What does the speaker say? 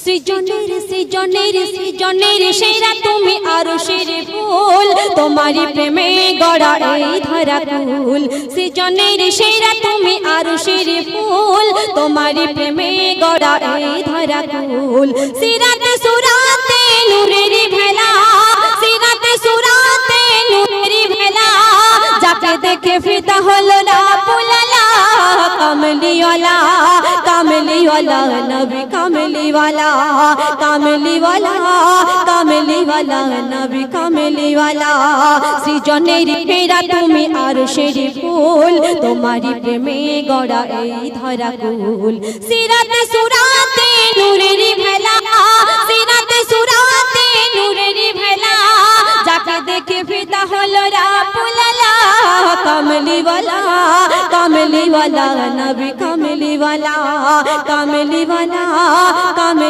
সৃজনের সেরা তুমি আরশের ফুল, তোমারই প্রেমে গড়া এই ধরাকুল। সৃজনের সেরা তুমি আরশের ফুল, তোমারই প্রেমে গড়া এই ধরাকুল। সিরাতে সুরাতে নূরের ভেলা, সিরাতে সুরাতে নূরের ভেলা, যাকে দেখে ফিদা হলো রাব্বুল আলা। কামলিওয়ালা কামলিওয়ালা নবী কামলিওয়ালা, কামলিওয়ালা কামলিওয়ালা নবী কামলিওয়ালা। সৃজনের সেরা তুমি আরশের ফুল, তোমারই প্রেমে গড়া এই ধরাকুল। সিরাতে সুরাতে নূরের ভেলা, সিরাতে সুরাতে নূরের ভেলা, যাকে দেখে ফিদা হলো রাব্বুল আলা। কামলিওয়ালা কামলিওয়ালা নবী কামলিওয়ালা, কামলিওয়ালা কামলি